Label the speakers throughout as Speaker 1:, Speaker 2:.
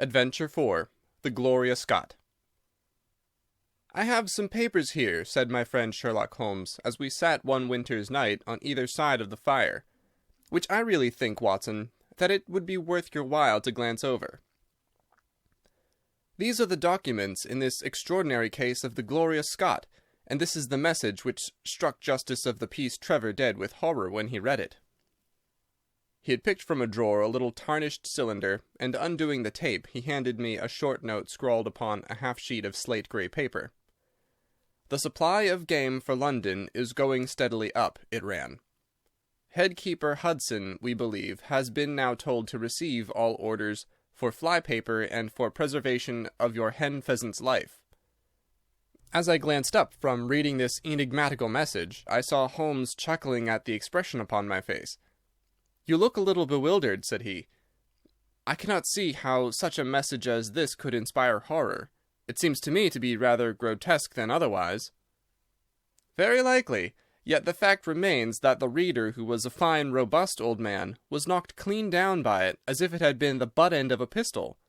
Speaker 1: Adventure 4. The Gloria Scott. "I have some papers here," said my friend Sherlock Holmes, as we sat one winter's night on either side of the fire, "which I really think, Watson, that it would be worth your while to glance over. These are the documents in this extraordinary case of the Gloria Scott, and this is the message which struck Justice of the Peace Trevor dead with horror when he read it." He had picked from a drawer a little tarnished cylinder, and undoing the tape, he handed me a short note scrawled upon a half-sheet of slate-grey paper. "The supply of game for London is going steadily up," it ran. "Headkeeper Hudson, we believe, has been now told to receive all orders for fly-paper and for preservation of your hen-pheasant's life." As I glanced up from reading this enigmatical message, I saw Holmes chuckling at the expression upon my face. "You look a little bewildered," said he. "I cannot see how such a message as this could inspire horror. It seems to me to be rather grotesque than otherwise." "Very likely. Yet the fact remains that the reader, who was a fine, robust old man, was knocked clean down by it, as if it had been the butt end of a pistol."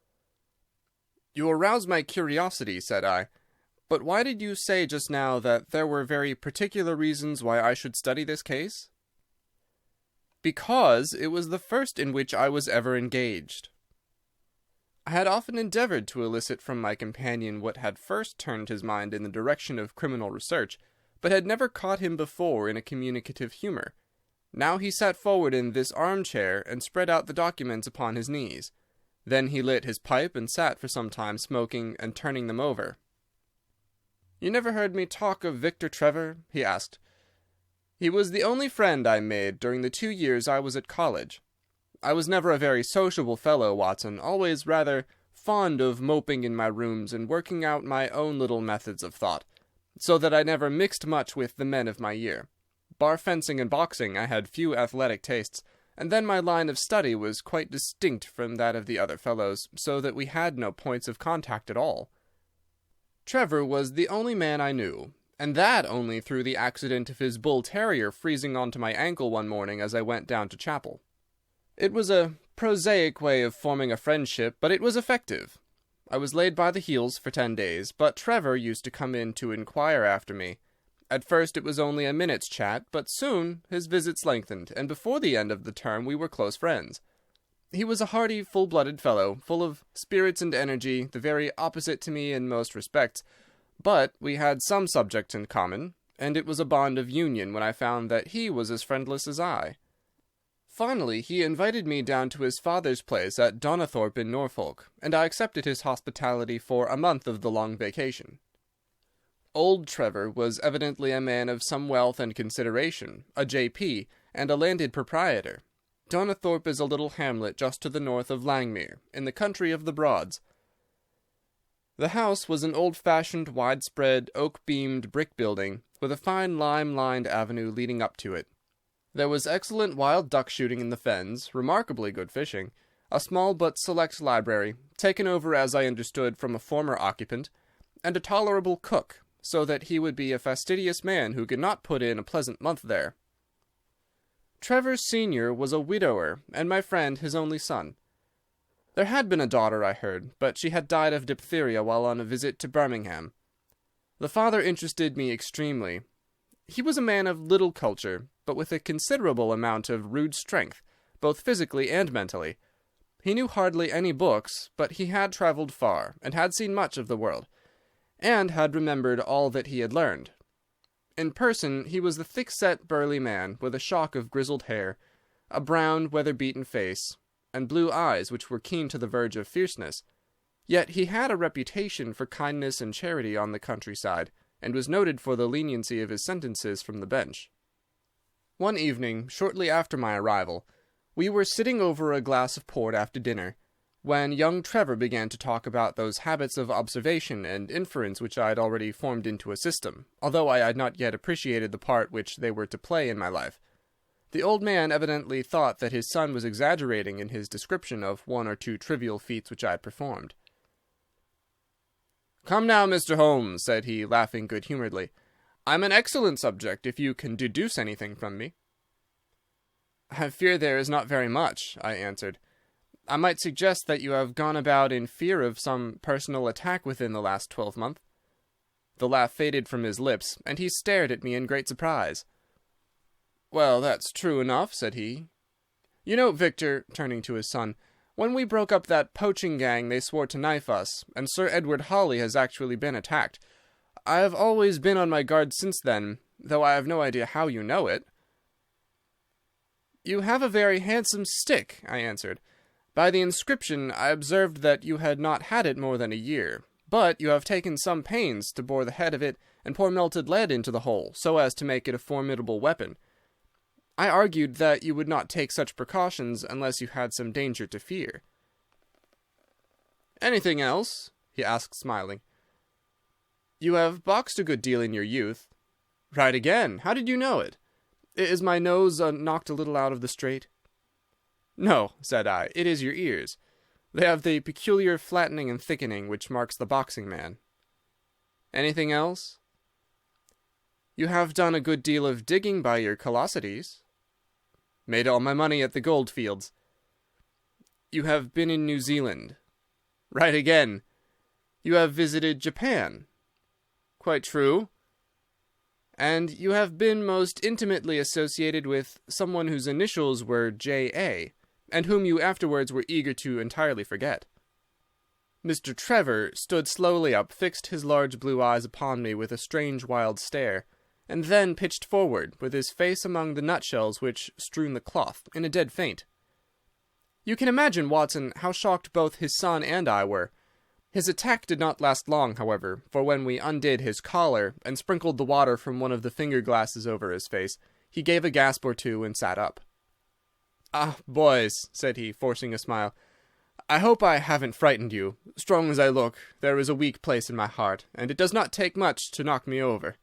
Speaker 1: "You arouse my curiosity," said I. "But why did you say just now that there were very particular reasons why I should study this case?" "Because it was the first in which I was ever engaged." I had often endeavored to elicit from my companion what had first turned his mind in the direction of criminal research, but had never caught him before in a communicative humor. Now he sat forward in this armchair and spread out the documents upon his knees. Then he lit his pipe and sat for some time smoking and turning them over. "You never heard me talk of Victor Trevor?" he asked. "He was the only friend I made during the 2 years I was at college. I was never a very sociable fellow, Watson, always rather fond of moping in my rooms and working out my own little methods of thought, so that I never mixed much with the men of my year. Bar fencing and boxing, I had few athletic tastes, and then my line of study was quite distinct from that of the other fellows, so that we had no points of contact at all. Trevor was the only man I knew, and that only through the accident of his bull terrier freezing onto my ankle one morning as I went down to chapel. It was a prosaic way of forming a friendship, but it was effective. I was laid by the heels for 10 days, but Trevor used to come in to inquire after me. At first it was only a minute's chat, but soon his visits lengthened, and before the end of the term we were close friends. He was a hearty, full-blooded fellow, full of spirits and energy, the very opposite to me in most respects, but we had some subject in common, and it was a bond of union when I found that he was as friendless as I. Finally, he invited me down to his father's place at Donnithorpe in Norfolk, and I accepted his hospitality for a month of the long vacation. Old Trevor was evidently a man of some wealth and consideration, a J.P., and a landed proprietor. Donnithorpe is a little hamlet just to the north of Langmere, in the country of the Broads. The house was an old-fashioned, widespread, oak-beamed brick building, with a fine lime-lined avenue leading up to it. There was excellent wild duck shooting in the fens, remarkably good fishing, a small but select library, taken over as I understood from a former occupant, and a tolerable cook, so that he would be a fastidious man who could not put in a pleasant month there. Trevor Senior was a widower, and my friend his only son. There had been a daughter, I heard, but she had died of diphtheria while on a visit to Birmingham. The father interested me extremely. He was a man of little culture, but with a considerable amount of rude strength, both physically and mentally. He knew hardly any books, but he had travelled far, and had seen much of the world, and had remembered all that he had learned. In person he was a thick-set, burly man, with a shock of grizzled hair, a brown, weather-beaten face, and blue eyes which were keen to the verge of fierceness. Yet he had a reputation for kindness and charity on the countryside, and was noted for the leniency of his sentences from the bench. One evening, shortly after my arrival, we were sitting over a glass of port after dinner, when young Trevor began to talk about those habits of observation and inference which I had already formed into a system, although I had not yet appreciated the part which they were to play in my life. The old man evidently thought that his son was exaggerating in his description of 1 or 2 trivial feats which I had performed. "Come now, Mr. Holmes," said he, laughing good-humouredly. "I'm an excellent subject, if you can deduce anything from me." "I fear there is not very much," I answered. I might suggest that you have gone about in fear of some personal attack within the last 12 months. The laugh faded from his lips, and he stared at me in great surprise. "Well, that's true enough," said he. "You know, Victor," turning to his son, "when we broke up that poaching gang they swore to knife us, and Sir Edward Hawley has actually been attacked. I have always been on my guard since then, though I have no idea how you know it." "You have a very handsome stick," I answered. "By the inscription I observed that you had not had it more than a year, but you have taken some pains to bore the head of it and pour melted lead into the hole, so as to make it a formidable weapon. I argued that you would not take such precautions unless you had some danger to fear." "Anything else?" he asked, smiling. "You have boxed a good deal in your youth." "Right again. How did you know it? Is my nose knocked a little out of the straight?" "No," said I, "it is your ears. They have the peculiar flattening and thickening which marks the boxing man." "Anything else?" "You have done a good deal of digging by your callosities." "Made all my money at the gold fields." "You have been in New Zealand." "Right again." "You have visited Japan." "Quite true." "And you have been most intimately associated with someone whose initials were J.A., and whom you afterwards were eager to entirely forget." Mr. Trevor stood slowly up, fixed his large blue eyes upon me with a strange wild stare, and then pitched forward, with his face among the nutshells which strewed the cloth, in a dead faint. You can imagine, Watson, how shocked both his son and I were. His attack did not last long, however, for when we undid his collar and sprinkled the water from one of the finger-glasses over his face, he gave a gasp or two and sat up. "Ah, boys," said he, forcing a smile, "I hope I haven't frightened you. Strong as I look, there is a weak place in my heart, and it does not take much to knock me over.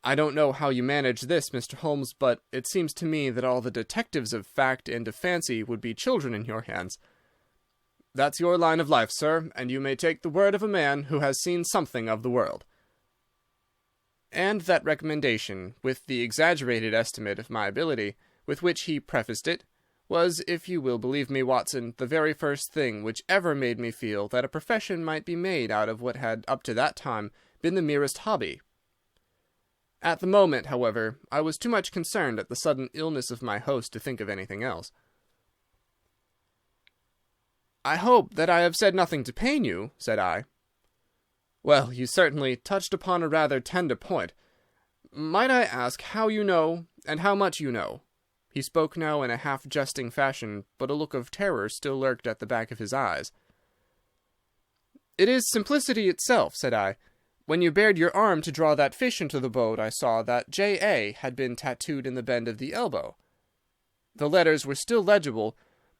Speaker 1: I don't know how you manage this, Mr. Holmes, but it seems to me that all the detectives of fact and of fancy would be children in your hands. That's your line of life, sir, and you may take the word of a man who has seen something of the world." And that recommendation, with the exaggerated estimate of my ability, with which he prefaced it, was, if you will believe me, Watson, the very first thing which ever made me feel that a profession might be made out of what had up to that time been the merest hobby. At the moment, however, I was too much concerned at the sudden illness of my host to think of anything else. "I hope that I have said nothing to pain you," said I. "Well, you certainly touched upon a rather tender point. Might I ask how you know, and how much you know?" He spoke now in a half-jesting fashion, but a look of terror still lurked at the back of his eyes. "It is simplicity itself," said I. "When you bared your arm to draw that fish into the boat, I saw that J.A. had been tattooed in the bend of the elbow. The letters were still legible,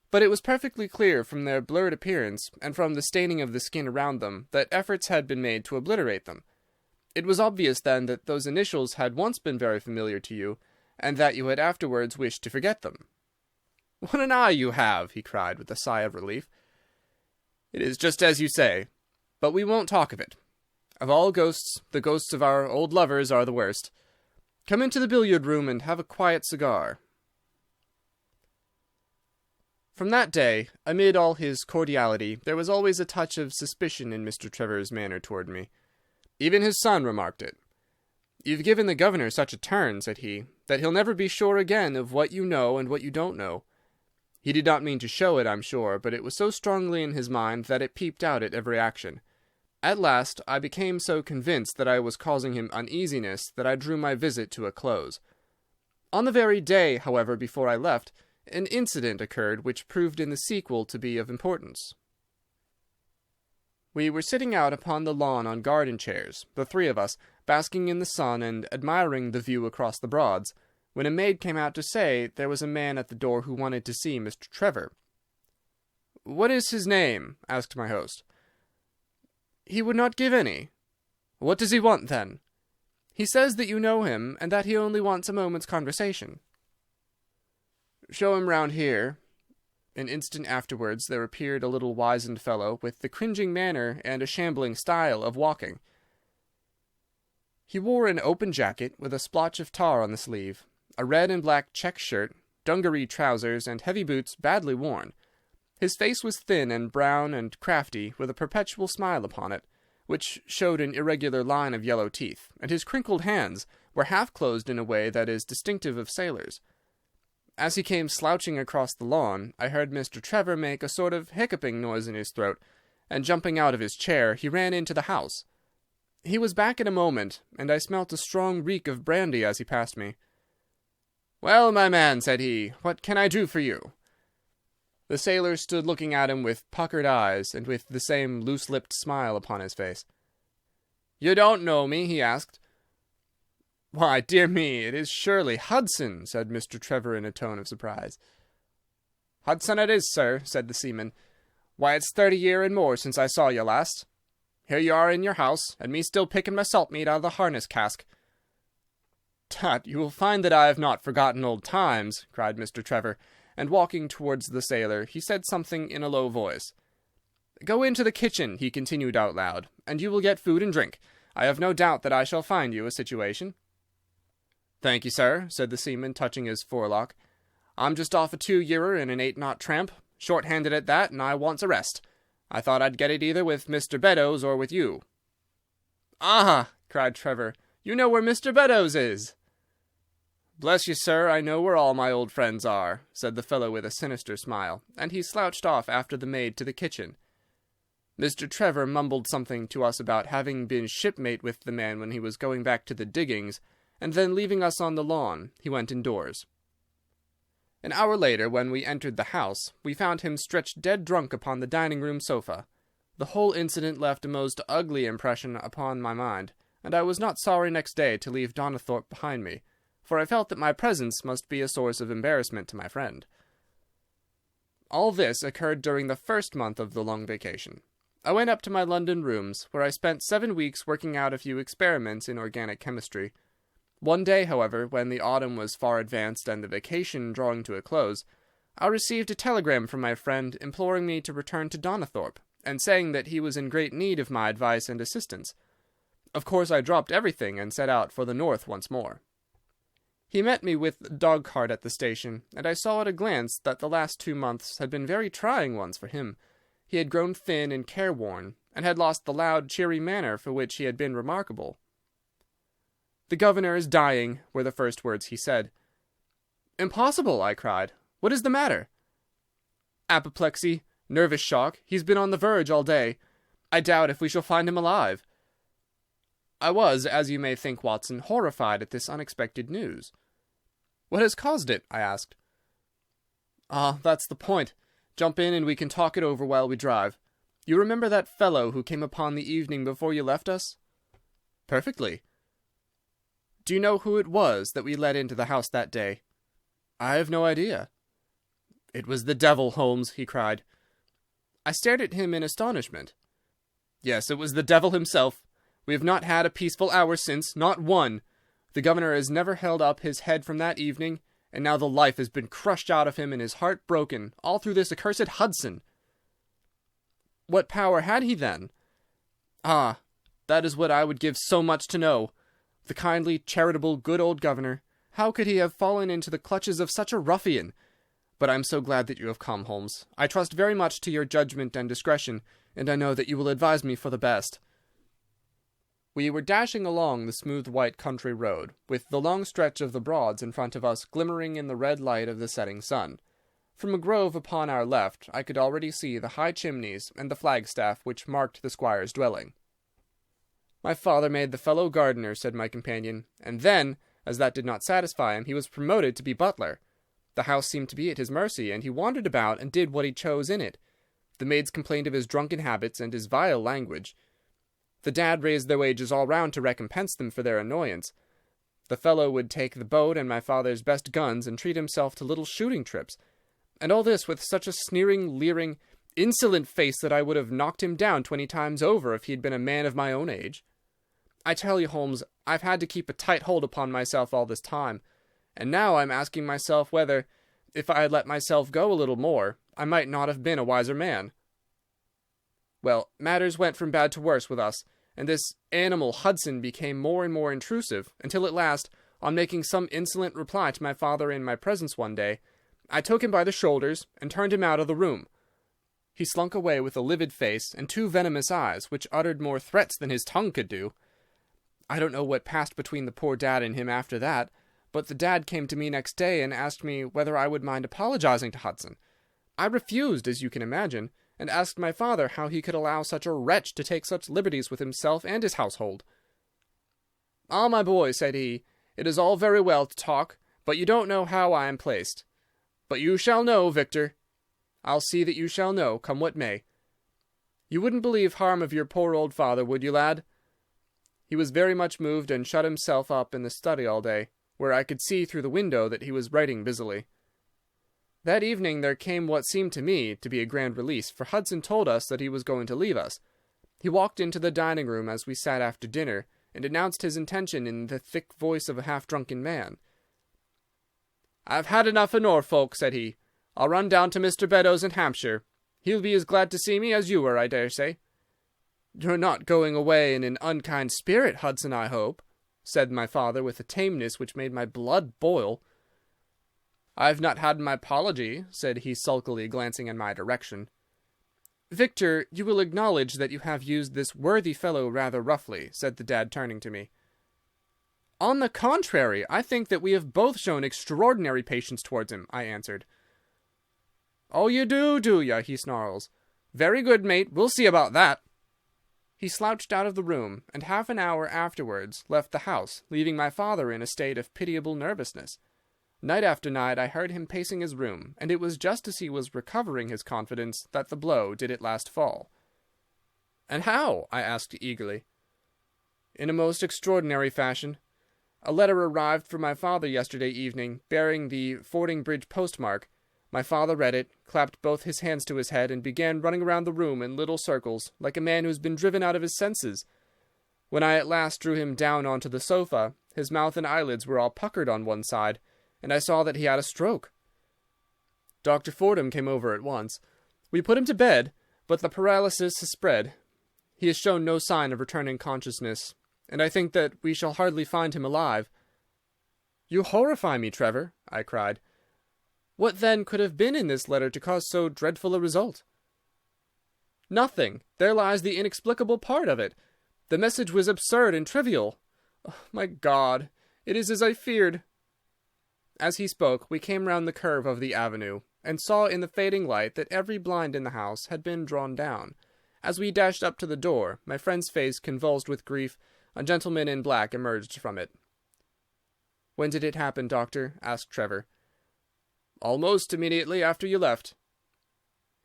Speaker 1: but it was perfectly clear from their blurred appearance, and from the staining of the skin around them, that efforts had been made to obliterate them. It was obvious, then, that those initials had once been very familiar to you, and that you had afterwards wished to forget them." "What an eye you have!" he cried, with a sigh of relief. "It is just as you say. But we won't talk of it. Of all ghosts, the ghosts of our old lovers are the worst. Come into the billiard-room and have a quiet cigar." From that day, amid all his cordiality, there was always a touch of suspicion in Mr. Trevor's manner toward me. Even his son remarked it. "You've given the governor such a turn," said he, "that he'll never be sure again of what you know and what you don't know." He did not mean to show it, I'm sure, but it was so strongly in his mind that it peeped out at every action. At last, I became so convinced that I was causing him uneasiness that I drew my visit to a close. On the very day, however, before I left, an incident occurred which proved in the sequel to be of importance. We were sitting out upon the lawn on garden chairs, the three of us, basking in the sun and admiring the view across the Broads, when a maid came out to say there was a man at the door who wanted to see Mr. Trevor. "What is his name?" asked my host. "He would not give any." "What does he want, then?" "He says that you know him, and that he only wants a moment's conversation." "Show him round here." An instant afterwards there appeared a little wizened fellow with the cringing manner and a shambling style of walking. He wore an open jacket with a splotch of tar on the sleeve, a red and black check shirt, dungaree trousers, and heavy boots badly worn. His face was thin and brown and crafty, with a perpetual smile upon it, which showed an irregular line of yellow teeth, and his crinkled hands were half closed in a way that is distinctive of sailors. As he came slouching across the lawn, I heard Mr. Trevor make a sort of hiccuping noise in his throat, and jumping out of his chair, he ran into the house. He was back in a moment, and I smelt a strong reek of brandy as he passed me. "Well, my man," said he, "what can I do for you?" The sailor stood looking at him with puckered eyes, and with the same loose-lipped smile upon his face. "You don't know me?" he asked. "Why, dear me, it is surely Hudson," said Mr. Trevor in a tone of surprise. "Hudson it is, sir," said the seaman. "Why, it's 30 year and more since I saw you last. Here you are in your house, and me still picking my salt meat out of the harness cask." "Tut, you will find that I have not forgotten old times," cried Mr. Trevor, and walking towards the sailor, he said something in a low voice. "Go into the kitchen," he continued out loud, "and you will get food and drink. I have no doubt that I shall find you a situation." "Thank you, sir," said the seaman, touching his forelock. "I'm just off a 2-yearer in an 8-knot tramp, short-handed at that, and I wants a rest. I thought I'd get it either with Mr. Beddoes or with you." "Ah!" cried Trevor, "you know where Mr. Beddoes is." "Bless you, sir, I know where all my old friends are," said the fellow with a sinister smile, and he slouched off after the maid to the kitchen. Mr. Trevor mumbled something to us about having been shipmate with the man when he was going back to the diggings, and then leaving us on the lawn, he went indoors. An hour later, when we entered the house, we found him stretched dead drunk upon the dining-room sofa. The whole incident left a most ugly impression upon my mind, and I was not sorry next day to leave Donnithorpe behind me, for I felt that my presence must be a source of embarrassment to my friend. All this occurred during the first month of the long vacation. I went up to my London rooms, where I spent 7 weeks working out a few experiments in organic chemistry. One day, however, when the autumn was far advanced and the vacation drawing to a close, I received a telegram from my friend imploring me to return to Donnithorpe, and saying that he was in great need of my advice and assistance. Of course I dropped everything and set out for the north once more. He met me with the dog-cart at the station, and I saw at a glance that the last 2 months had been very trying ones for him. He had grown thin and careworn, and had lost the loud, cheery manner for which he had been remarkable. "The governor is dying," were the first words he said. "Impossible!" I cried. "What is the matter?" "Apoplexy, nervous shock. He's been on the verge all day. I doubt if we shall find him alive." I was, as you may think, Watson, horrified at this unexpected news. "What has caused it?" I asked. "Ah, that's the point. Jump in and we can talk it over while we drive. You remember that fellow who came upon the evening before you left us?" "Perfectly." "Do you know who it was that we let into the house that day?" "I have no idea." "It was the devil, Holmes," he cried. I stared at him in astonishment. "Yes, it was the devil himself. We have not had a peaceful hour since, not one. The governor has never held up his head from that evening, and now the life has been crushed out of him and his heart broken, all through this accursed Hudson." "What power had he, then?" "Ah, that is what I would give so much to know. The kindly, charitable, good old governor. How could he have fallen into the clutches of such a ruffian? But I am so glad that you have come, Holmes. I trust very much to your judgment and discretion, and I know that you will advise me for the best." We were dashing along the smooth white country road, with the long stretch of the Broads in front of us glimmering in the red light of the setting sun. From a grove upon our left I could already see the high chimneys and the flagstaff which marked the squire's dwelling. "My father made the fellow gardener," said my companion, "and then, as that did not satisfy him, he was promoted to be butler. The house seemed to be at his mercy, and he wandered about and did what he chose in it. The maids complained of his drunken habits and his vile language. The dad raised their wages all round to recompense them for their annoyance. The fellow would take the boat and my father's best guns and treat himself to little shooting trips, and all this with such a sneering, leering, insolent face that I would have knocked him down 20 times over if he had been a man of my own age. I tell you, Holmes, I've had to keep a tight hold upon myself all this time, and now I'm asking myself whether, if I had let myself go a little more, I might not have been a wiser man. Well, matters went from bad to worse with us, and this animal Hudson became more and more intrusive, until at last, on making some insolent reply to my father in my presence one day, I took him by the shoulders and turned him out of the room. He slunk away with a livid face and 2 venomous eyes, which uttered more threats than his tongue could do. I don't know what passed between the poor dad and him after that, but the dad came to me next day and asked me whether I would mind apologizing to Hudson. I refused, as you can imagine, and asked my father how he could allow such a wretch to take such liberties with himself and his household. "Ah, my boy," said he, "it is all very well to talk, but you don't know how I am placed. But you shall know, Victor. I'll see that you shall know, come what may. You wouldn't believe harm of your poor old father, would you, lad?" He was very much moved and shut himself up in the study all day, where I could see through the window that he was writing busily. That evening there came what seemed to me to be a grand release, for Hudson told us that he was going to leave us. He walked into the dining-room as we sat after dinner, and announced his intention in the thick voice of a half-drunken man. "I've had enough of Norfolk," said he. "I'll run down to Mr. Beddoes in Hampshire. He'll be as glad to see me as you were, I dare say." "You're not going away in an unkind spirit, Hudson, I hope," said my father with a tameness which made my blood boil. "I've not had my apology," said he sulkily, glancing in my direction. "Victor, you will acknowledge that you have used this worthy fellow rather roughly," said the dad, turning to me. "On the contrary, I think that we have both shown extraordinary patience towards him," I answered. "Oh, you do ya?" he snarls. "Very good, mate, we'll see about that." He slouched out of the room, and half an hour afterwards left the house, leaving my father in a state of pitiable nervousness. Night after night I heard him pacing his room, and it was just as he was recovering his confidence that the blow did at last fall. "And how?" I asked eagerly. "In a most extraordinary fashion. A letter arrived for my father yesterday evening, bearing the Fordingbridge postmark. My father read it, clapped both his hands to his head, and began running around the room in little circles, like a man who has been driven out of his senses. When I at last drew him down onto the sofa, his mouth and eyelids were all puckered on one side, and I saw that he had a stroke. Dr. Fordham came over at once. We put him to bed, but the paralysis has spread. He has shown no sign of returning consciousness, and I think that we shall hardly find him alive." "You horrify me, Trevor," I cried. "What then could have been in this letter to cause so dreadful a result?" "Nothing. There lies the inexplicable part of it. The message was absurd and trivial. Oh, my God, it is as I feared." As he spoke, we came round the curve of the avenue, and saw in the fading light that every blind in the house had been drawn down. As we dashed up to the door, my friend's face convulsed with grief, a gentleman in black emerged from it. "When did it happen, doctor?" asked Trevor. "Almost immediately after you left."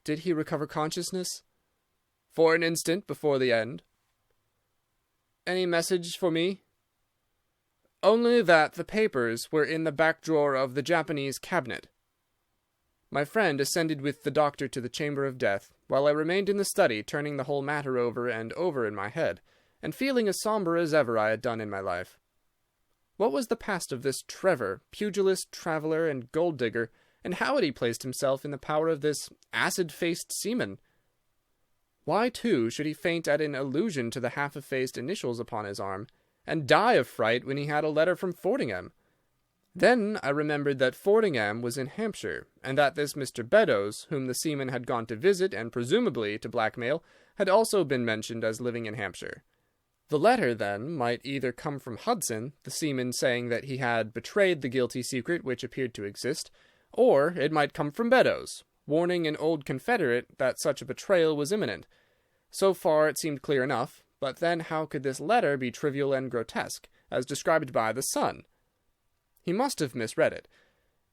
Speaker 1: "Did he recover consciousness?" "For an instant before the end." "Any message for me?" "Only that the papers were in the back drawer of the Japanese cabinet." My friend ascended with the doctor to the chamber of death, while I remained in the study turning the whole matter over and over in my head, and feeling as sombre as ever I had done in my life. What was the past of this Trevor, pugilist, traveller, and gold-digger, and how had he placed himself in the power of this acid-faced seaman? Why, too, should he faint at an allusion to the half-effaced initials upon his arm, and die of fright when he had a letter from Fordingham? Then I remembered that Fordingham was in Hampshire, and that this Mr. Beddoes, whom the seaman had gone to visit and presumably to blackmail, had also been mentioned as living in Hampshire. The letter, then, might either come from Hudson, the seaman saying that he had betrayed the guilty secret which appeared to exist, or it might come from Beddoes, warning an old confederate that such a betrayal was imminent. So far it seemed clear enough, but then how could this letter be trivial and grotesque, as described by the son? He must have misread it.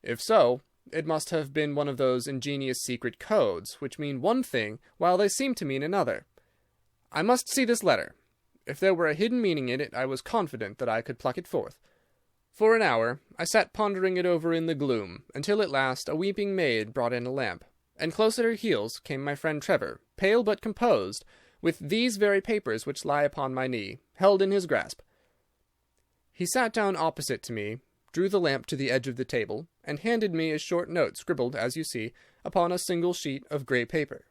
Speaker 1: If so, it must have been one of those ingenious secret codes, which mean one thing while they seem to mean another. I must see this letter. If there were a hidden meaning in it, I was confident that I could pluck it forth. For an hour I sat pondering it over in the gloom, until at last a weeping maid brought in a lamp, and close at her heels came my friend Trevor, pale but composed, with these very papers which lie upon my knee, held in his grasp. He sat down opposite to me, drew the lamp to the edge of the table, and handed me a short note scribbled, as you see, upon a single sheet of grey paper.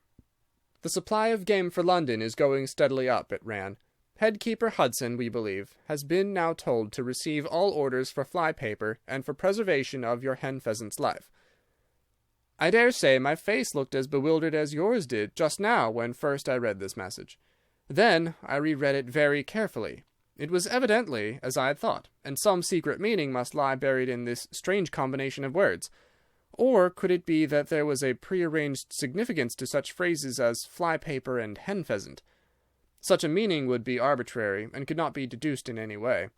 Speaker 1: "The supply of game for London is going steadily up," it ran. "Headkeeper Hudson, we believe, has been now told to receive all orders for fly paper and for preservation of your hen pheasant's life." I dare say my face looked as bewildered as yours did just now when first I read this message. Then I reread it very carefully. It was evidently as I had thought, and some secret meaning must lie buried in this strange combination of words. Or could it be that there was a prearranged significance to such phrases as fly-paper and hen-pheasant? Such a meaning would be arbitrary, and could not be deduced in any way.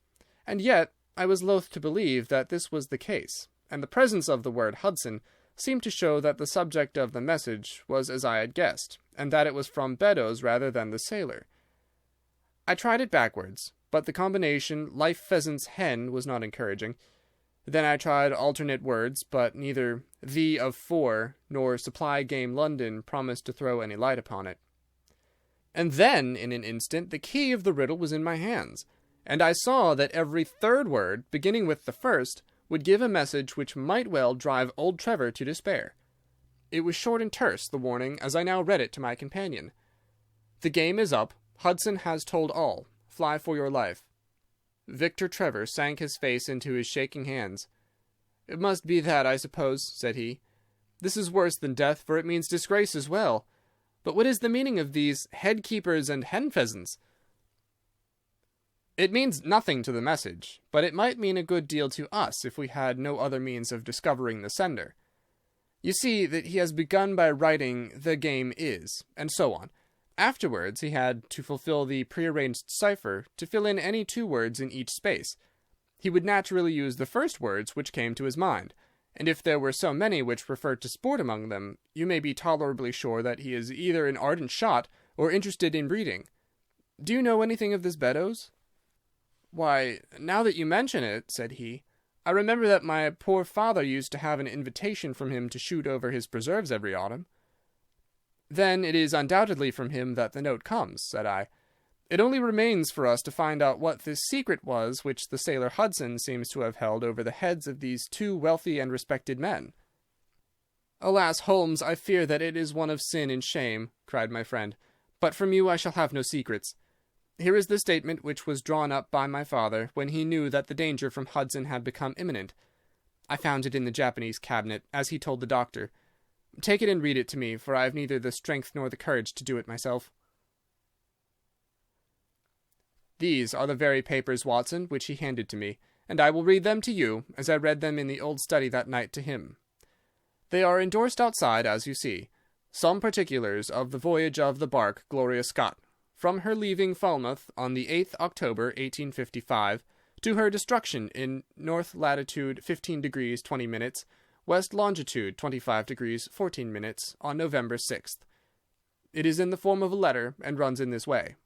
Speaker 1: And yet I was loath to believe that this was the case, and the presence of the word Hudson seemed to show that the subject of the message was as I had guessed, and that it was from Beddoes rather than the sailor. I tried it backwards, but the combination life-pheasants-hen was not encouraging. Then I tried alternate words, but neither "the of four" nor "supply game London" promised to throw any light upon it. And then, in an instant, the key of the riddle was in my hands, and I saw that every third word, beginning with the first, would give a message which might well drive old Trevor to despair. It was short and terse, the warning, as I now read it to my companion. "The game is up. Hudson has told all. Fly for your life." Victor Trevor sank his face into his shaking hands. "It must be that, I suppose," said he. "This is worse than death, for it means disgrace as well. But what is the meaning of these head-keepers and hen-pheasants?" "It means nothing to the message, but it might mean a good deal to us if we had no other means of discovering the sender. You see that he has begun by writing 'the game is,' and so on. Afterwards he had, to fulfill the prearranged cipher, to fill in any 2 words in each space. He would naturally use the first words which came to his mind, and if there were so many which referred to sport among them, you may be tolerably sure that he is either an ardent shot or interested in breeding. Do you know anything of this Beddoes?" "Why, now that you mention it," said he, "I remember that my poor father used to have an invitation from him to shoot over his preserves every autumn." "Then it is undoubtedly from him that the note comes," said I. "It only remains for us to find out what this secret was which the sailor Hudson seems to have held over the heads of these 2 wealthy and respected men." "Alas, Holmes, I fear that it is one of sin and shame," cried my friend. "But from you I shall have no secrets. Here is the statement which was drawn up by my father when he knew that the danger from Hudson had become imminent. I found it in the Japanese cabinet, as he told the doctor. Take it and read it to me, for I have neither the strength nor the courage to do it myself." "These are the very papers, Watson, which he handed to me, and I will read them to you, as I read them in the old study that night to him. They are endorsed outside, as you see. Some particulars of the voyage of the bark Gloria Scott, from her leaving Falmouth on the 8th October, 1855, to her destruction in north latitude 15 degrees 20 minutes, west longitude 25 degrees 14 minutes, on November 6th. It is in the form of a letter, and runs in this way.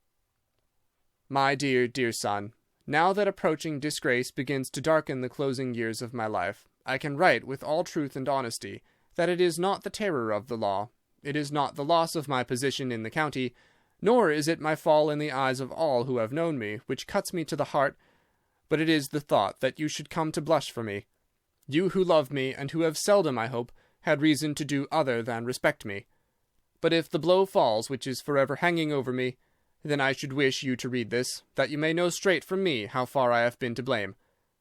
Speaker 1: My dear, dear son, now that approaching disgrace begins to darken the closing years of my life, I can write with all truth and honesty that it is not the terror of the law, it is not the loss of my position in the county, nor is it my fall in the eyes of all who have known me, which cuts me to the heart, but it is the thought that you should come to blush for me. You who love me, and who have seldom, I hope, had reason to do other than respect me. But if the blow falls which is forever hanging over me, then I should wish you to read this, that you may know straight from me how far I have been to blame.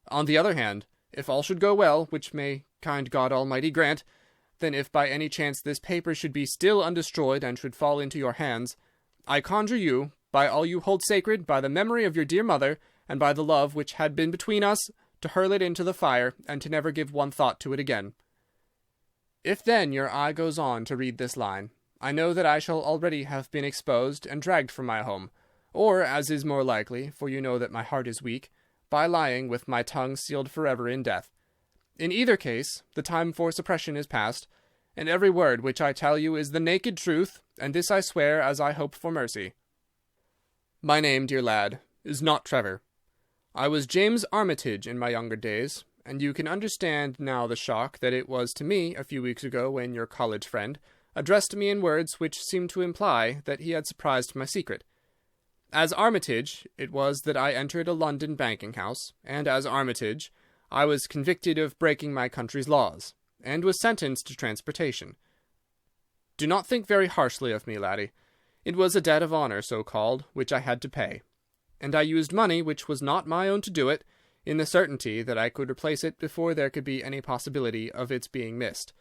Speaker 1: On the other hand, if all should go well, which may kind God Almighty grant, then if by any chance this paper should be still undestroyed and should fall into your hands, I conjure you, by all you hold sacred, by the memory of your dear mother, and by the love which had been between us, to hurl it into the fire, and to never give one thought to it again. If then your eye goes on to read this line, I know that I shall already have been exposed and dragged from my home, or, as is more likely, for you know that my heart is weak, by lying with my tongue sealed forever in death. In either case, the time for suppression is past, and every word which I tell you is the naked truth, and this I swear as I hope for mercy. My name, dear lad, is not Trevor. I was James Armitage in my younger days, and you can understand now the shock that it was to me a few weeks ago when your college friend addressed me in words which seemed to imply that he had surprised my secret. As Armitage, it was that I entered a London banking-house, and as Armitage, I was convicted of breaking my country's laws, and was sentenced to transportation. Do not think very harshly of me, laddie. It was a debt of honour, so-called, which I had to pay, and I used money which was not my own to do it, in the certainty that I could replace it before there could be any possibility of its being missed.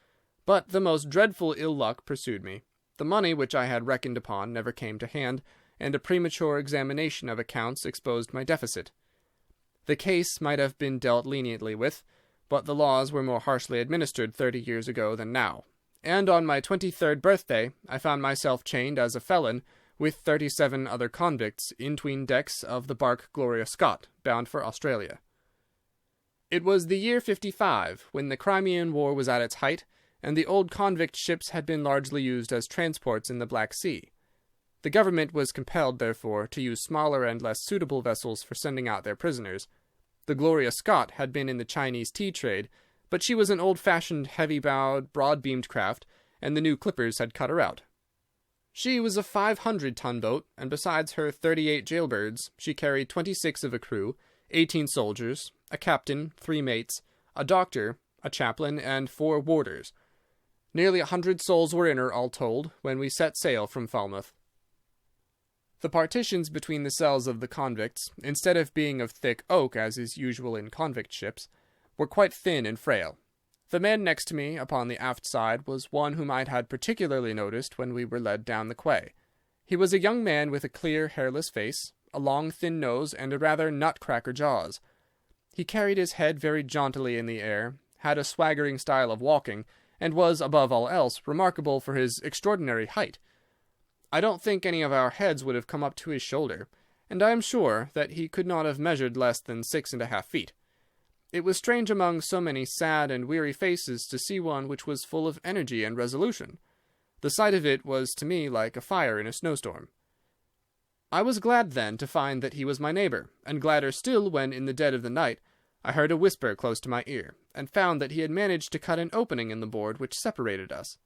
Speaker 1: But the most dreadful ill luck pursued me. The money which I had reckoned upon never came to hand, and a premature examination of accounts exposed my deficit. The case might have been dealt leniently with, but the laws were more harshly administered 30 years ago than now, and on my 23rd birthday I found myself chained as a felon with 37 other convicts in 'tween decks of the barque Gloria bound for Australia. It was the year 55, when the Crimean War was at its height, and the old convict ships had been largely used as transports in the Black Sea. The government was compelled, therefore, to use smaller and less suitable vessels for sending out their prisoners. The Gloria Scott had been in the Chinese tea trade, but she was an old-fashioned, heavy-bowed, broad-beamed craft, and the new clippers had cut her out. She was a 500-ton boat, and besides her 38 jailbirds, she carried 26 of a crew, 18 soldiers, a captain, 3 mates, a doctor, a chaplain, and 4 warders. Nearly 100 souls were in her, all told, when we set sail from Falmouth. The partitions between the cells of the convicts, instead of being of thick oak, as is usual in convict ships, were quite thin and frail. The man next to me, upon the aft side, was one whom I had particularly noticed when we were led down the quay. He was a young man with a clear, hairless face, a long, thin nose, and a rather nutcracker jaws. He carried his head very jauntily in the air, had a swaggering style of walking, and was, above all else, remarkable for his extraordinary height. I don't think any of our heads would have come up to his shoulder, and I am sure that he could not have measured less than 6½ feet. It was strange among so many sad and weary faces to see one which was full of energy and resolution. The sight of it was to me like a fire in a snowstorm. I was glad then to find that he was my neighbour, and gladder still when, in the dead of the night, I heard a whisper close to my ear, and found that he had managed to cut an opening in the board which separated us.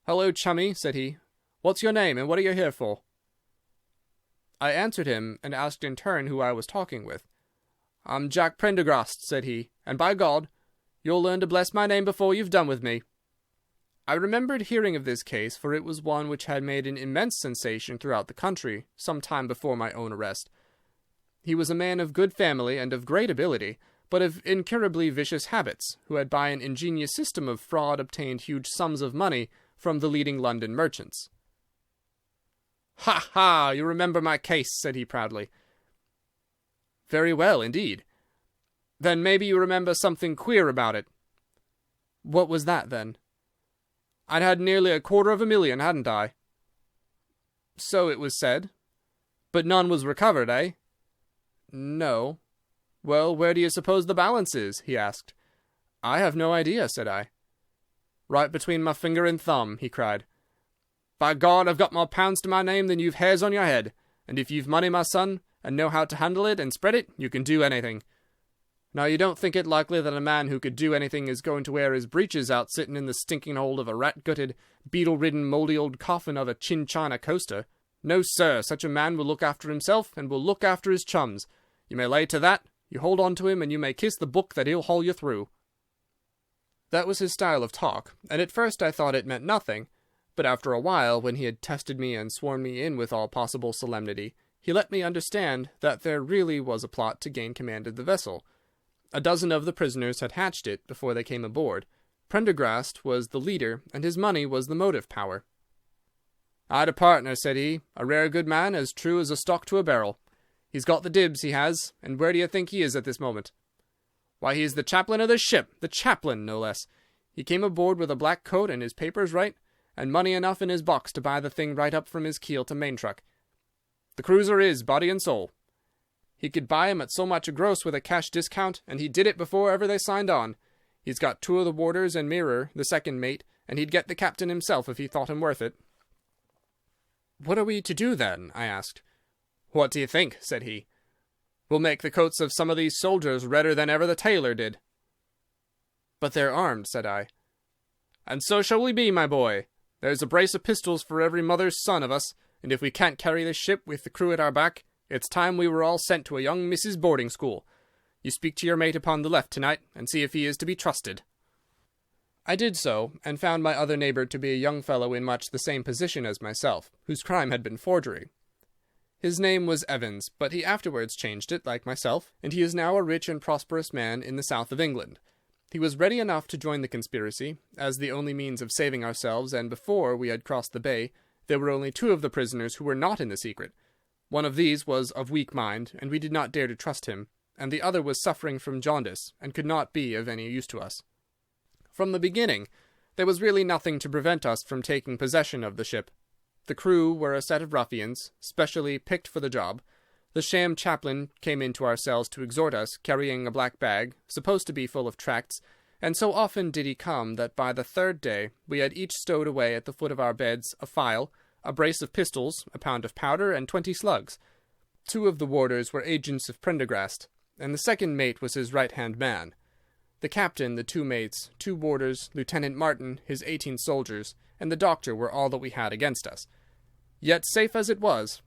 Speaker 1: "Hello, chummy," said he. "What's your name, and what are you here for?" I answered him, and asked in turn who I was talking with. "I'm Jack Prendergast," said he, "and by God, you'll learn to bless my name before you've done with me." I remembered hearing of this case, for it was one which had made an immense sensation throughout the country, some time before my own arrest. He was a man of good family and of great ability, but of incurably vicious habits, who had by an ingenious system of fraud obtained huge sums of money from the leading London merchants. "Ha, ha! You remember my case," said he proudly. "Very well, indeed." "Then maybe you remember something queer about it." "What was that, then?" "I'd had nearly $250,000, hadn't I?" "So it was said." "But none was recovered, eh?" "No." "Well, where do you suppose the balance is?" he asked. "I have no idea," said I. "Right between my finger and thumb," he cried. "By God, I've got more pounds to my name than you've hairs on your head, and if you've money, my son, and know how to handle it and spread it, you can do anything. Now, you don't think it likely that a man who could do anything is going to wear his breeches out sitting in the stinking hold of a rat-gutted, beetle-ridden, mouldy old coffin of a chin-china coaster? No, sir, such a man will look after himself, and will look after his chums. You may lay to that, you hold on to him, and you may kiss the book that he'll haul you through." That was his style of talk, and at first I thought it meant nothing, but after a while, when he had tested me and sworn me in with all possible solemnity, he let me understand that there really was a plot to gain command of the vessel. A dozen of the prisoners had hatched it before they came aboard. Prendergast was the leader, and his money was the motive power. "I'd a partner," said he, "a rare good man, as true as a stock to a barrel. He's got the dibs, he has, and where do you think he is at this moment? Why, he's the chaplain of the ship, the chaplain, no less. He came aboard with a black coat and his papers right, and money enough in his box to buy the thing right up from his keel to main truck. The cruiser is, body and soul. He could buy him at so much a gross with a cash discount, and he did it before ever they signed on. He's got 2 of the warders and Mirror, the second mate, and he'd get the captain himself if he thought him worth it." "What are we to do, then?" I asked. "What do you think?" said he. "We'll make the coats of some of these soldiers redder than ever the tailor did." "But they're armed," said I. "And so shall we be, my boy. There's a brace of pistols for every mother's son of us, and if we can't carry this ship with the crew at our back, it's time we were all sent to a young Mrs. boarding school. You speak to your mate upon the left tonight, and see if he is to be trusted." I did so, and found my other neighbour to be a young fellow in much the same position as myself, whose crime had been forgery. His name was Evans, but he afterwards changed it, like myself, and he is now a rich and prosperous man in the south of England. He was ready enough to join the conspiracy, as the only means of saving ourselves, and before we had crossed the bay, there were only 2 of the prisoners who were not in the secret. One of these was of weak mind, and we did not dare to trust him, and the other was suffering from jaundice, and could not be of any use to us. From the beginning, there was really nothing to prevent us from taking possession of the ship. The crew were a set of ruffians, specially picked for the job. The sham chaplain came into our cells to exhort us, carrying a black bag, supposed to be full of tracts, and so often did he come that by the 3rd day we had each stowed away at the foot of our beds a file, a brace of pistols, a pound of powder, and 20 slugs. 2 of the warders were agents of Prendergast, and the second mate was his right-hand man. The captain, the 2 mates, 2 warders, Lieutenant Martin, his 18 soldiers, and the doctor were all that we had against us. Yet, safe as it was,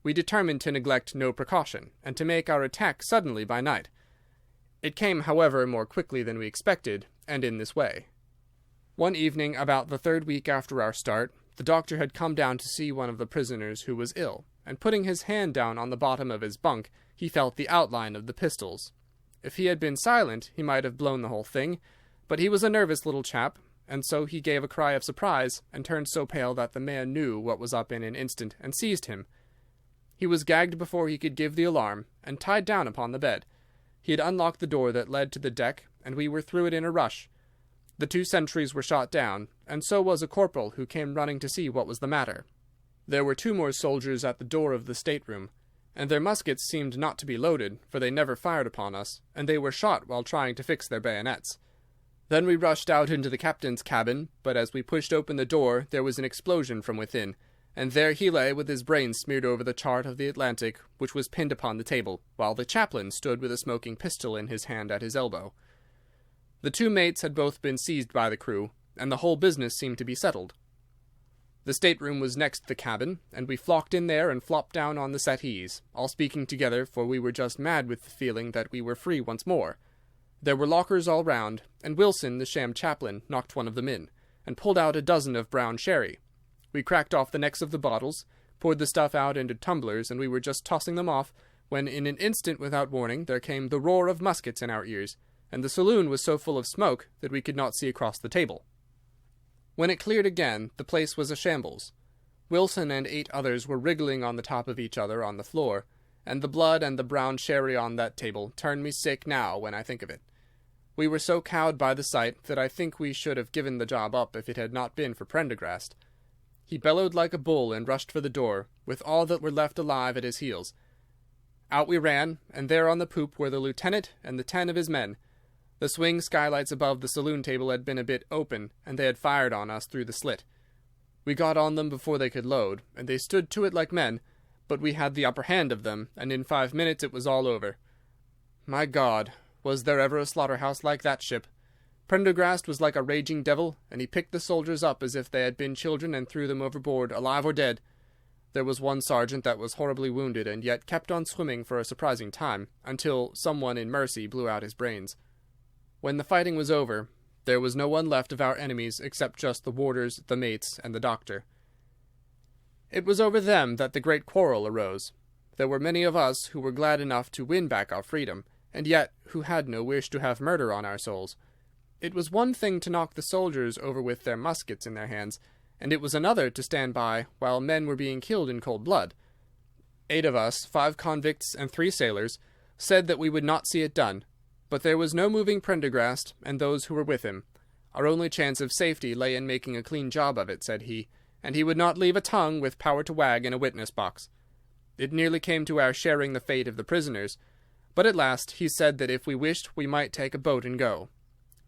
Speaker 1: we determined to neglect no precaution, and to make our attack suddenly by night. It came, however, more quickly than we expected, and in this way. One evening, about the 3rd week after our start, the doctor had come down to see one of the prisoners who was ill, and putting his hand down on the bottom of his bunk, he felt the outline of the pistols. If he had been silent, he might have blown the whole thing, but he was a nervous little chap, and so he gave a cry of surprise, and turned so pale that the man knew what was up in an instant, and seized him. He was gagged before he could give the alarm, and tied down upon the bed. He had unlocked the door that led to the deck, and we were through it in a rush. The 2 sentries were shot down, and so was a corporal who came running to see what was the matter. There were 2 more soldiers at the door of the stateroom, and their muskets seemed not to be loaded, for they never fired upon us, and they were shot while trying to fix their bayonets. Then we rushed out into the captain's cabin, but as we pushed open the door there was an explosion from within, and there he lay with his brains smeared over the chart of the Atlantic, which was pinned upon the table, while the chaplain stood with a smoking pistol in his hand at his elbow. The 2 mates had both been seized by the crew, and the whole business seemed to be settled. The stateroom was next the cabin, and we flocked in there and flopped down on the settees, all speaking together, for we were just mad with the feeling that we were free once more. There were lockers all round, and Wilson, the sham chaplain, knocked one of them in, and pulled out a dozen of brown sherry. We cracked off the necks of the bottles, poured the stuff out into tumblers, and we were just tossing them off, when in an instant without warning there came the roar of muskets in our ears, and the saloon was so full of smoke that we could not see across the table. When it cleared again, the place was a shambles. Wilson and 8 others were wriggling on the top of each other on the floor, and the blood and the brown sherry on that table turn me sick now when I think of it. We were so cowed by the sight that I think we should have given the job up if it had not been for Prendergast. He bellowed like a bull and rushed for the door, with all that were left alive at his heels. Out we ran, and there on the poop were the lieutenant and the 10 of his men. The swing skylights above the saloon table had been a bit open, and they had fired on us through the slit. We got on them before they could load, and they stood to it like men, but we had the upper hand of them, and in 5 minutes it was all over. My God, was there ever a slaughterhouse like that ship? Prendergast was like a raging devil, and he picked the soldiers up as if they had been children and threw them overboard, alive or dead. There was one sergeant that was horribly wounded, and yet kept on swimming for a surprising time, until someone in mercy blew out his brains. When the fighting was over, there was no one left of our enemies except just the warders, the mates, and the doctor. It was over them that the great quarrel arose. There were many of us who were glad enough to win back our freedom, and yet who had no wish to have murder on our souls. It was one thing to knock the soldiers over with their muskets in their hands, and it was another to stand by while men were being killed in cold blood. 8 of us, 5 convicts and 3 sailors, said that we would not see it done, but there was no moving Prendergast and those who were with him. Our only chance of safety lay in making a clean job of it, said he, and he would not leave a tongue with power to wag in a witness box. It nearly came to our sharing the fate of the prisoners, but at last he said that if we wished we might take a boat and go.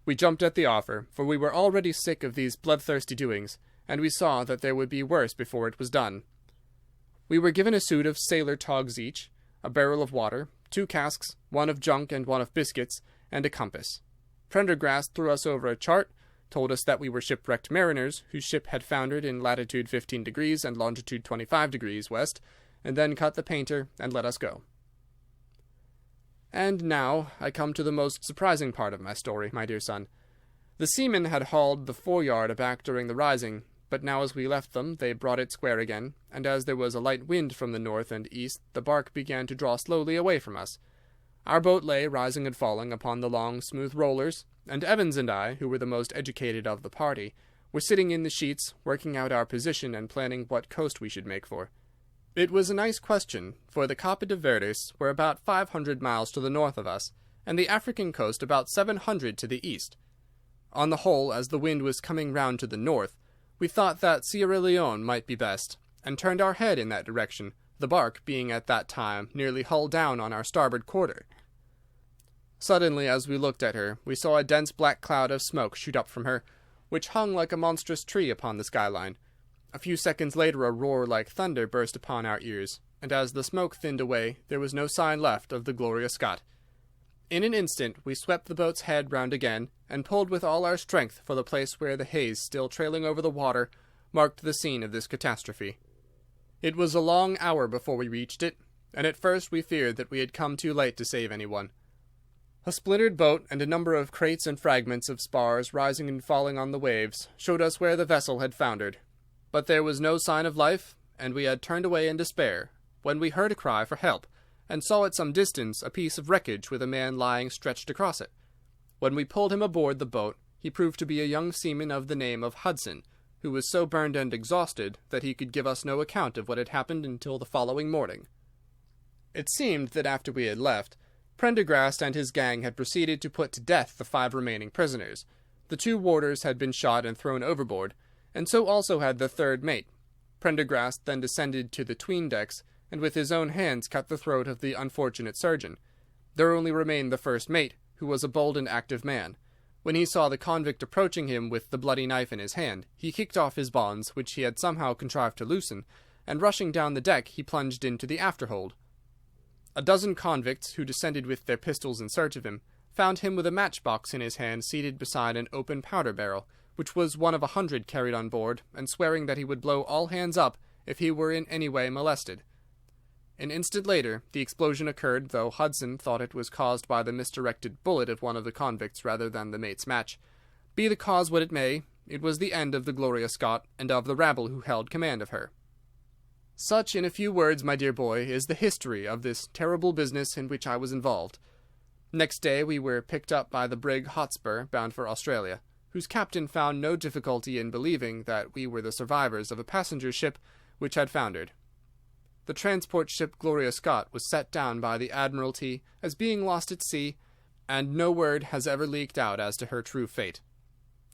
Speaker 1: We jumped at the offer, for we were already sick of these bloodthirsty doings, and we saw that there would be worse before it was done. We were given a suit of sailor togs each, a barrel of water, 2 casks, one of junk and one of biscuits, and a compass. Prendergast threw us over a chart, told us that we were shipwrecked mariners whose ship had foundered in latitude 15 degrees and longitude 25 degrees west, and then cut the painter and let us go. And now I come to the most surprising part of my story, my dear son. The seamen had hauled the foreyard aback during the rising, but now as we left them they brought it square again, and as there was a light wind from the north and east, the bark began to draw slowly away from us. Our boat lay, rising and falling, upon the long, smooth rollers, and Evans and I, who were the most educated of the party, were sitting in the sheets, working out our position and planning what coast we should make for. It was a nice question, for the Cape de Verdes were about 500 miles to the north of us, and the African coast about 700 to the east. On the whole, as the wind was coming round to the north, we thought that Sierra Leone might be best, and turned our head in that direction, the bark being at that time nearly hull down on our starboard quarter. Suddenly, as we looked at her, we saw a dense black cloud of smoke shoot up from her, which hung like a monstrous tree upon the skyline. A few seconds later a roar like thunder burst upon our ears, and as the smoke thinned away, there was no sign left of the Gloria Scott. In an instant we swept the boat's head round again, and pulled with all our strength for the place where the haze, still trailing over the water, marked the scene of this catastrophe. It was a long hour before we reached it, and at first we feared that we had come too late to save anyone. A splintered boat and a number of crates and fragments of spars rising and falling on the waves showed us where the vessel had foundered. But there was no sign of life, and we had turned away in despair, when we heard a cry for help, and saw at some distance a piece of wreckage with a man lying stretched across it. When we pulled him aboard the boat, he proved to be a young seaman of the name of Hudson, who was so burned and exhausted that he could give us no account of what had happened until the following morning. It seemed that after we had left, Prendergast and his gang had proceeded to put to death the 5 remaining prisoners. The 2 warders had been shot and thrown overboard, and so also had the 3rd mate. Prendergast then descended to the 'tween decks, and with his own hands cut the throat of the unfortunate surgeon. There only remained the 1st mate, who was a bold and active man. When he saw the convict approaching him with the bloody knife in his hand, he kicked off his bonds, which he had somehow contrived to loosen, and rushing down the deck he plunged into the afterhold. A dozen convicts, who descended with their pistols in search of him, found him with a matchbox in his hand seated beside an open powder barrel, which was one of 100 carried on board, and swearing that he would blow all hands up if he were in any way molested. An instant later the explosion occurred, though Hudson thought it was caused by the misdirected bullet of one of the convicts rather than the mate's match. Be the cause what it may, it was the end of the Gloria Scott, and of the rabble who held command of her. Such, in a few words, my dear boy, is the history of this terrible business in which I was involved. Next day we were picked up by the brig Hotspur, bound for Australia, whose captain found no difficulty in believing that we were the survivors of a passenger ship which had foundered. The transport ship Gloria Scott was set down by the Admiralty as being lost at sea, and no word has ever leaked out as to her true fate.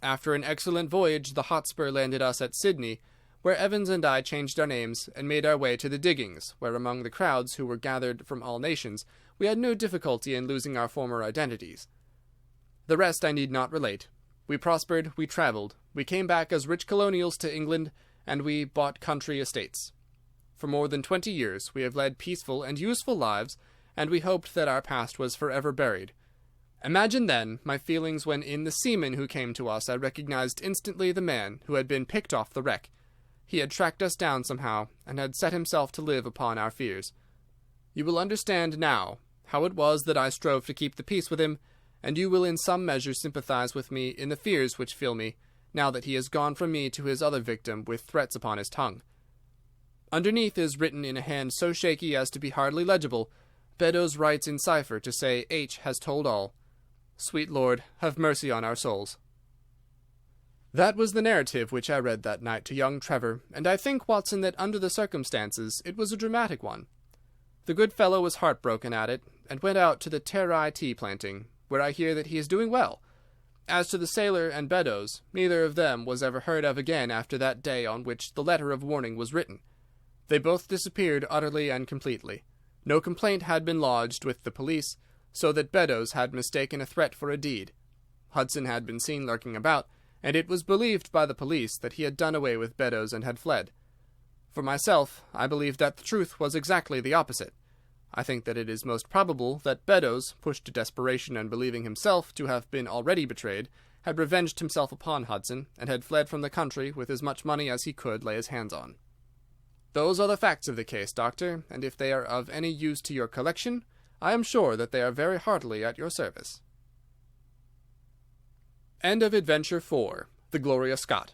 Speaker 1: After an excellent voyage, the Hotspur landed us at Sydney, where Evans and I changed our names and made our way to the diggings, where among the crowds who were gathered from all nations we had no difficulty in losing our former identities. The rest I need not relate. We prospered, we travelled, we came back as rich colonials to England, and we bought country estates. For more than 20 years we have led peaceful and useful lives, and we hoped that our past was forever buried. Imagine, then, my feelings when in the seaman who came to us I recognized instantly the man who had been picked off the wreck. He had tracked us down somehow, and had set himself to live upon our fears. You will understand now how it was that I strove to keep the peace with him, and you will in some measure sympathize with me in the fears which fill me, now that he has gone from me to his other victim with threats upon his tongue. Underneath is written in a hand so shaky as to be hardly legible, Beddoes writes in cipher to say H has told all. Sweet Lord, have mercy on our souls. That was the narrative which I read that night to young Trevor, and I think, Watson, that under the circumstances it was a dramatic one. The good fellow was heartbroken at it, and went out to the Terai tea planting, where I hear that he is doing well. As to the sailor and Beddoes, neither of them was ever heard of again after that day on which the letter of warning was written. They both disappeared utterly and completely. No complaint had been lodged with the police, so that Beddoes had mistaken a threat for a deed. Hudson had been seen lurking about, and it was believed by the police that he had done away with Beddoes and had fled. For myself, I believe that the truth was exactly the opposite. I think that it is most probable that Beddoes, pushed to desperation and believing himself to have been already betrayed, had revenged himself upon Hudson, and had fled from the country with as much money as he could lay his hands on. Those are the facts of the case, Doctor, and if they are of any use to your collection, I am sure that they are very heartily at your service. End of Adventure 4, The Gloria Scott.